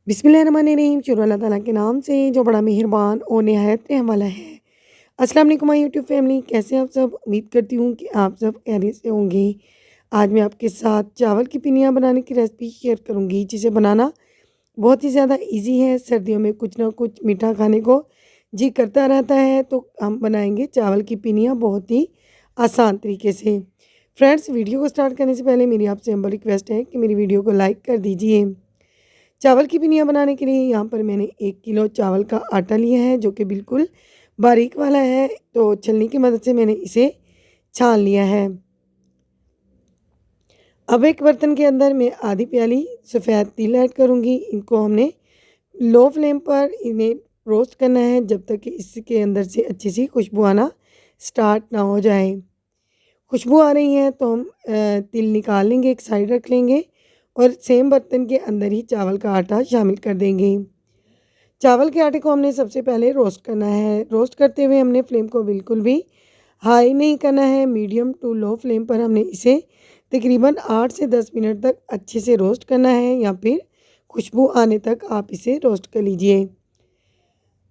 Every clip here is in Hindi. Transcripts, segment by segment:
बिस्मिल्लाहिर्रहमानिर्रहीम। शुरू अल्लाह ताला के नाम से जो बड़ा मेहरबान और निहायत रहम वाला है। अस्सलाम वालेकुम माय यूट्यूब फैमिली, कैसे हैं आप सब? उम्मीद करती हूँ कि आप सब खैरियत से होंगे। आज मैं आपके साथ चावल की पिनिया बनाने की रेसिपी शेयर करूँगी, जिसे बनाना बहुत ही ज़्यादा ईजी है। सर्दियों में कुछ ना कुछ मीठा खाने को जी करता रहता है, तो हम बनाएंगे चावल की पिनिया बहुत ही आसान तरीके से। फ्रेंड्स, वीडियो को स्टार्ट करने से पहले मेरी आपसे हम्बल रिक्वेस्ट है कि मेरी वीडियो को लाइक कर दीजिए। चावल की पिनिया बनाने के लिए यहाँ पर मैंने 1 किलो चावल का आटा लिया है, जो कि बिल्कुल बारीक वाला है। तो छलनी की मदद से मैंने इसे छान लिया है। अब एक बर्तन के अंदर मैं आधी प्याली सफ़ेद तिल ऐड करूँगी। इनको हमने लो फ्लेम पर इन्हें रोस्ट करना है, जब तक कि इसके अंदर से अच्छी सी खुशबू आना स्टार्ट ना हो जाए। खुशबू आ रही है तो हम तिल निकाल लेंगे, एक साइड रख लेंगे और सेम बर्तन के अंदर ही चावल का आटा शामिल कर देंगे। चावल के आटे को हमने सबसे पहले रोस्ट करना है। रोस्ट करते हुए हमने फ्लेम को बिल्कुल भी हाई नहीं करना है, मीडियम टू लो फ्लेम पर हमने इसे तकरीबन 8 से 10 मिनट तक अच्छे से रोस्ट करना है, या फिर खुशबू आने तक आप इसे रोस्ट कर लीजिए।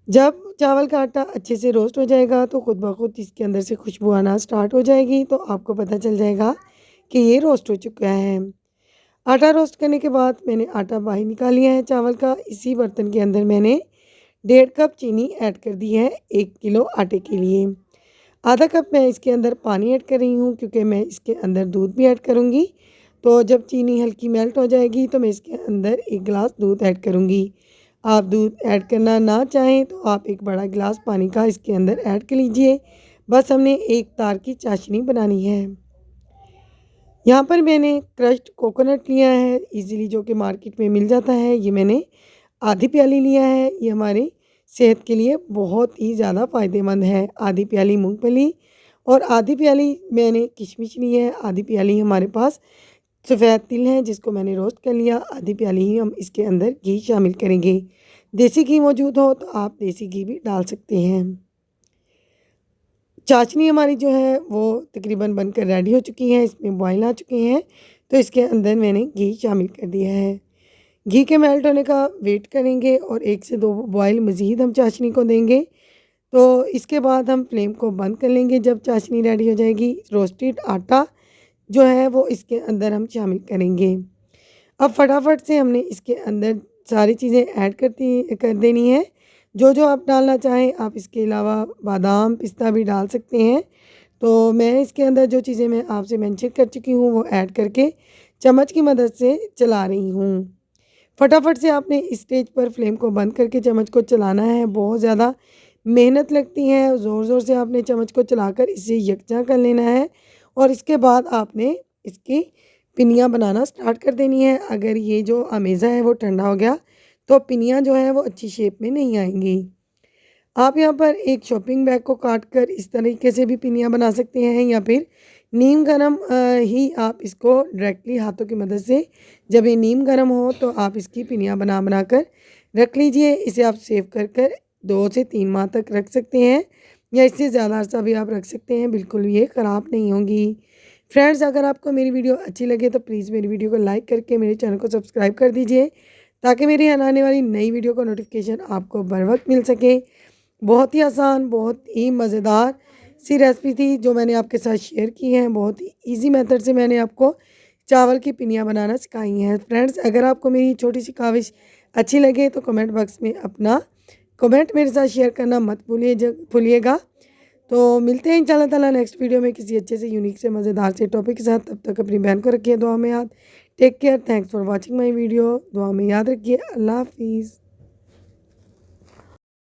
जब चावल का आटा अच्छे से रोस्ट हो जाएगा तो खुद ब खुद इसके अंदर से खुशबू आना स्टार्ट हो जाएगी, तो आपको पता चल जाएगा कि ये रोस्ट हो चुका है। आटा रोस्ट करने के बाद मैंने आटा बाहर निकाल लिया है चावल का। इसी बर्तन के अंदर मैंने 1.5 कप चीनी ऐड कर दी है 1 किलो आटे के लिए। आधा कप मैं इसके अंदर पानी ऐड कर रही हूँ, क्योंकि मैं इसके अंदर दूध भी ऐड करूँगी। तो जब चीनी हल्की मेल्ट हो जाएगी तो मैं इसके अंदर 1 गिलास दूध ऐड करूँगी। आप दूध ऐड करना ना चाहें तो आप एक बड़ा गिलास पानी का इसके अंदर ऐड कर लीजिए। बस हमने एक तार की चाशनी बनानी है। यहाँ पर मैंने क्रश्ड कोकोनट लिया है इजीली, जो कि मार्केट में मिल जाता है। ये मैंने आधी प्याली लिया है। ये हमारी सेहत के लिए बहुत ही ज़्यादा फ़ायदेमंद है। आधी प्याली मूंगफली और आधी प्याली मैंने किशमिश ली है। आधी प्याली हमारे पास सफ़ेद तिल है, जिसको मैंने रोस्ट कर लिया। आधी प्याली ही हम इसके अंदर घी शामिल करेंगे। देसी घी मौजूद हो तो आप देसी घी भी डाल सकते हैं। चाशनी हमारी जो है वो तकरीबन बनकर रेडी हो चुकी है, इसमें बॉयल आ चुके हैं। तो इसके अंदर मैंने घी शामिल कर दिया है। घी के मेल्ट होने का वेट करेंगे और 1 से 2 बॉयल मज़ीद हम चाशनी को देंगे। तो इसके बाद हम फ्लेम को बंद कर लेंगे। जब चाशनी रेडी हो जाएगी, रोस्टेड आटा जो है वो इसके अंदर हम शामिल करेंगे। अब फटाफट से हमने इसके अंदर सारी चीज़ें ऐड कर देनी है। जो आप डालना चाहें, आप इसके अलावा बादाम पिस्ता भी डाल सकते हैं। तो मैं इसके अंदर जो चीज़ें मैं आपसे मेंशन कर चुकी हूँ वो ऐड करके चम्मच की मदद से चला रही हूँ। फटाफट से आपने इस स्टेज पर फ्लेम को बंद करके चम्मच को चलाना है। बहुत ज़्यादा मेहनत लगती है, ज़ोर-ज़ोर से आपने चम्मच को चलाकर इसे यकजा कर लेना है और इसके बाद आपने इसकी पिनिया बनाना स्टार्ट कर देनी है। अगर ये जो अमेज़ा है वो ठंडा हो गया तो पिनिया जो है वो अच्छी शेप में नहीं आएंगी। आप यहाँ पर एक शॉपिंग बैग को काट कर इस तरीके से भी पिनिया बना सकते हैं, या फिर नीम गरम ही आप इसको डायरेक्टली हाथों की मदद से, जब ये नीम गरम हो तो आप इसकी पिनिया बना कर रख लीजिए। इसे आप सेव कर 2 से 3 माह तक रख सकते हैं, या इससे ज़्यादा अर्सा भी आप रख सकते हैं, बिल्कुल ये ख़राब नहीं होंगी। फ्रेंड्स, अगर आपको मेरी वीडियो अच्छी लगे तो प्लीज़ मेरी वीडियो को लाइक करके मेरे चैनल को सब्सक्राइब कर दीजिए, ताकि मेरी आने वाली नई वीडियो का नोटिफिकेशन आपको बर वक्त मिल सके। बहुत ही आसान, बहुत ही मज़ेदार सी रेसिपी थी जो मैंने आपके साथ शेयर की है। बहुत ही ईजी मेथड से मैंने आपको चावल की पिनिया बनाना सिखाई हैं। फ्रेंड्स, अगर आपको मेरी छोटी सी काविश अच्छी लगे तो कमेंट बॉक्स में अपना कमेंट मेरे साथ शेयर करना मत भूलिएगा। तो मिलते हैं इंशाल्लाह ताला नेक्स्ट वीडियो में किसी अच्छे से यूनिक से मज़ेदार से टॉपिक के साथ। तब तक अपनी बहन को रखिए दुआ में याद। Take care, thanks for watching my video. दुआ में याद रखिए। अल्लाह हाफिज़।